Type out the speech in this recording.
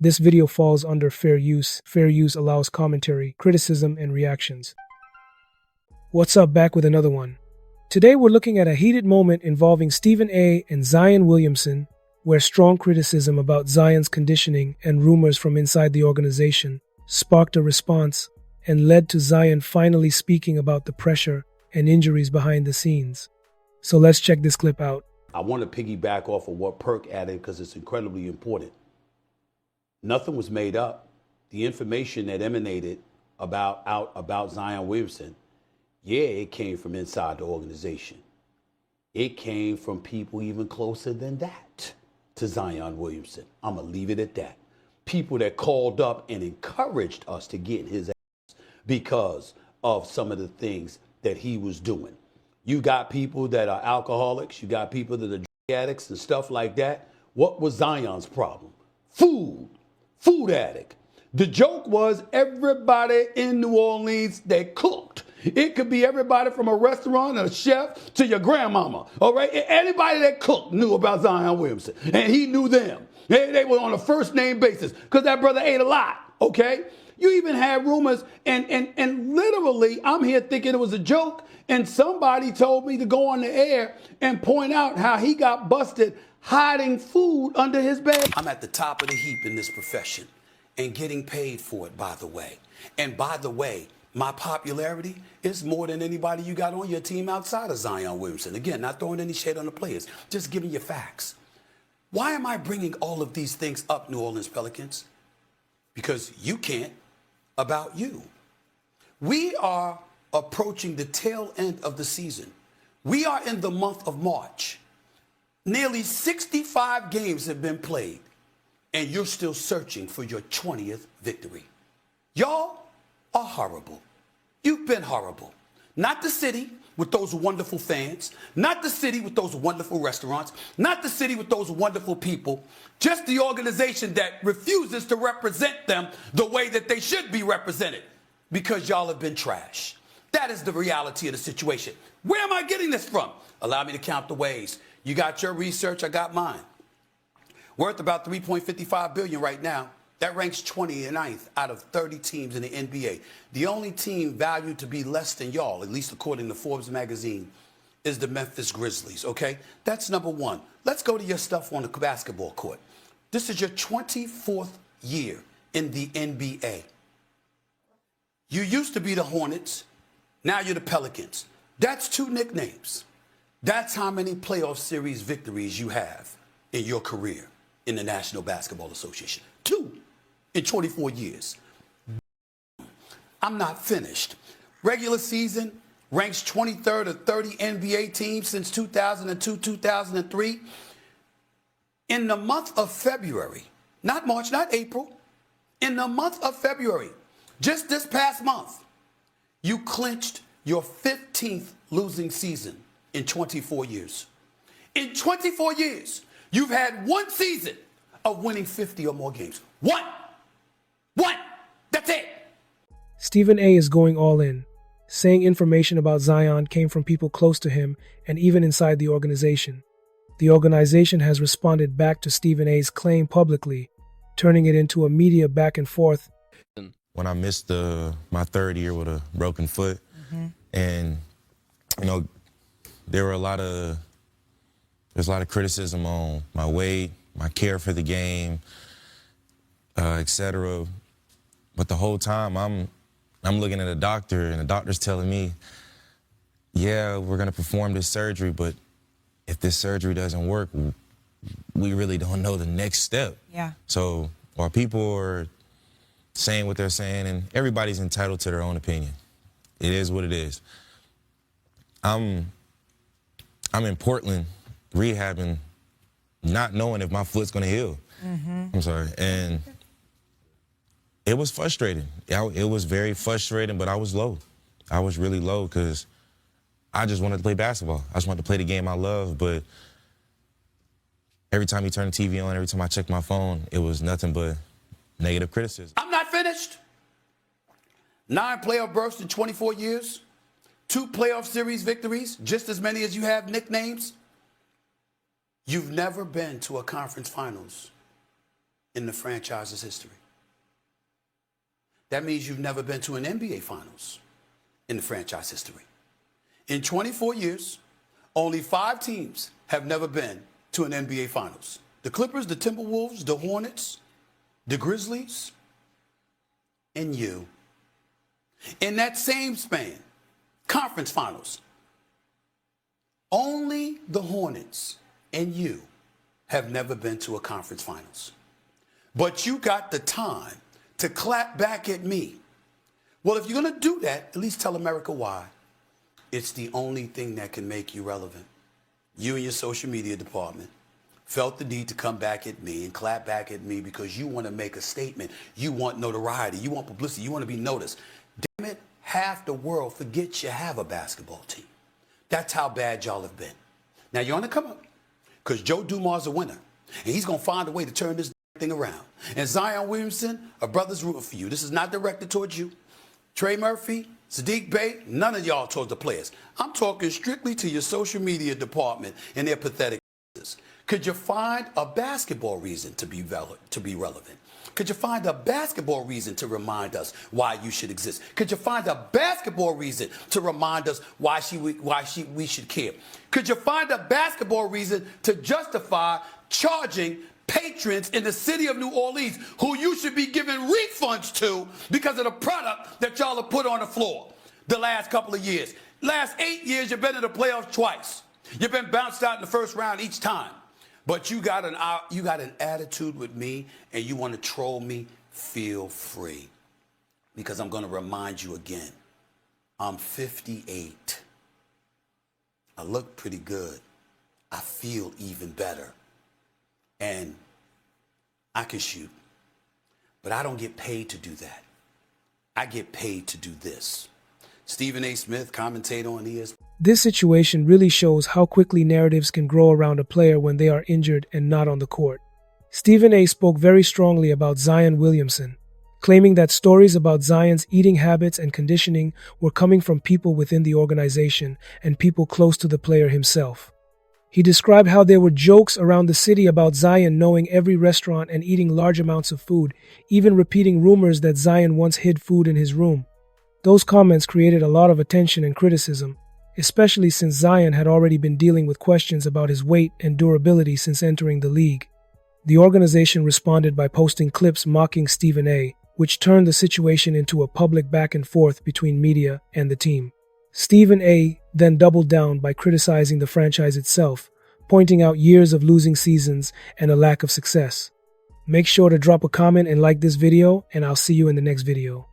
This video falls under fair use. Fair use allows commentary, criticism, and reactions. What's up, back with another one. Today we're looking at a heated moment involving Stephen A. and Zion Williamson, where strong criticism about Zion's conditioning and rumors from inside the organization sparked a response and led to Zion finally speaking about the pressure and injuries behind the scenes. So let's check this clip out. I want to piggyback off of what Perk added because it's incredibly important. Nothing was made up. The information that emanated about Zion Williamson, yeah, it came from inside the organization. It came from people even closer than that to Zion Williamson. I'm going to leave it at that. People that called up and encouraged us to get his ass because of some of the things that he was doing. You got people that are alcoholics. You got people that are drug addicts and stuff like that. What was Zion's problem? Food addict. The joke was everybody in New Orleans that cooked. It could be everybody from a restaurant, a chef, to your grandmama. All right? Anybody that cooked knew about Zion Williamson, and he knew them. They were on a first name basis because that brother ate a lot. Okay? You even had rumors, and literally, I'm here thinking it was a joke, and somebody told me to go on the air and point out how he got busted hiding food under his bed. I'm at the top of the heap in this profession and getting paid for it, by the way. And by the way, my popularity is more than anybody you got on your team outside of Zion Williamson. Again, not throwing any shade on the players, just giving you facts. Why am I bringing all of these things up, New Orleans Pelicans? Because you can't about you. We are approaching the tail end of the season. We are in the month of March. Nearly 65 games have been played, and you're still searching for your 20th victory. Y'all are horrible. You've been horrible. Not the city with those wonderful fans, not the city with those wonderful restaurants, not the city with those wonderful people, just the organization that refuses to represent them the way that they should be represented because y'all have been trash. That is the reality of the situation. Where am I getting this from? Allow me to count the ways. You got your research, I got mine. Worth about $3.55 billion right now. That ranks 29th out of 30 teams in the NBA. The only team valued to be less than y'all, at least according to Forbes magazine, is the Memphis Grizzlies, okay? That's number one. Let's go to your stuff on the basketball court. This is your 24th year in the NBA. You used to be the Hornets, now you're the Pelicans. That's two nicknames. That's how many playoff series victories you have in your career in the National Basketball Association. 2 in 24 years. I'm not finished. Regular season ranks 23rd of 30 NBA teams since 2002, 2003. In the month of February, not March, not April, in the month of February, just this past month, you clinched your 15th losing season in 24 years. In 24 years, you've had one season of winning 50 or more games. One. That's it. Stephen A. is going all in, saying information about Zion came from people close to him and even inside the organization. The organization has responded back to Stephen A.'s claim publicly, turning it into a media back and forth. When I missed my third year with a broken foot, and there's a lot of criticism on my weight, my care for the game, etc. But the whole time I'm looking at a doctor, and the doctor's telling me, yeah, we're gonna perform this surgery, but if this surgery doesn't work, we really don't know the next step. Yeah. So while people are saying what they're saying, and everybody's entitled to their own opinion, it is what it is. I'm in Portland rehabbing, not knowing if my foot's gonna heal. I'm sorry, and it was frustrating. It was very frustrating, but I was low. I was really low because I just wanted to play basketball. I just wanted to play the game I love, but every time you turn the TV on, every time I check my phone, it was nothing but negative criticism. I'm not finished. 9 playoff berths in 24 years. 2 playoff series victories, just as many as you have nicknames. You've never been to a conference finals. in the franchise's history. That means you've never been to an NBA Finals in the franchise history. In 24 years, only 5 teams have never been to an NBA Finals. The Clippers, the Timberwolves, the Hornets, the Grizzlies, and you. In that same span, conference finals, only the Hornets and you have never been to a conference finals. But you got the time to clap back at me. Well, if you're going to do that, at least tell America why. It's the only thing that can make you relevant. You and your social media department felt the need to come back at me and clap back at me because you want to make a statement. You want notoriety. You want publicity. You want to be noticed. Damn it, half the world forgets you have a basketball team. That's how bad y'all have been. Now you're on the come up because Joe Dumars a winner, and he's going to find a way to turn this thing around. And Zion Williamson, a brother's rooting for you. This is not directed towards you. Trey Murphy, Sadiq Bey, none of y'all towards the players. I'm talking strictly to your social media department and their pathetic. Could you find a basketball reason to be relevant? Could you find a basketball reason to remind us why you should exist? Could you find a basketball reason to remind us why we should care? Could you find a basketball reason to justify charging patrons in the city of New Orleans who you should be giving refunds to because of the product that y'all have put on the floor the last couple of years? Last 8 years, you've been in the playoffs twice. You've been bounced out in the first round each time. But you got an attitude with me and you want to troll me, feel free. Because I'm going to remind you again, I'm 58. I look pretty good. I feel even better. And I can shoot. But I don't get paid to do that. I get paid to do this. Stephen A. Smith, commentator on ESPN. This situation really shows how quickly narratives can grow around a player when they are injured and not on the court. Stephen A. spoke very strongly about Zion Williamson, claiming that stories about Zion's eating habits and conditioning were coming from people within the organization and people close to the player himself. He described how there were jokes around the city about Zion knowing every restaurant and eating large amounts of food, even repeating rumors that Zion once hid food in his room. Those comments created a lot of attention and criticism, especially since Zion had already been dealing with questions about his weight and durability since entering the league. The organization responded by posting clips mocking Stephen A., which turned the situation into a public back and forth between media and the team. Stephen A. then doubled down by criticizing the franchise itself, pointing out years of losing seasons and a lack of success. Make sure to drop a comment and like this video, and I'll see you in the next video.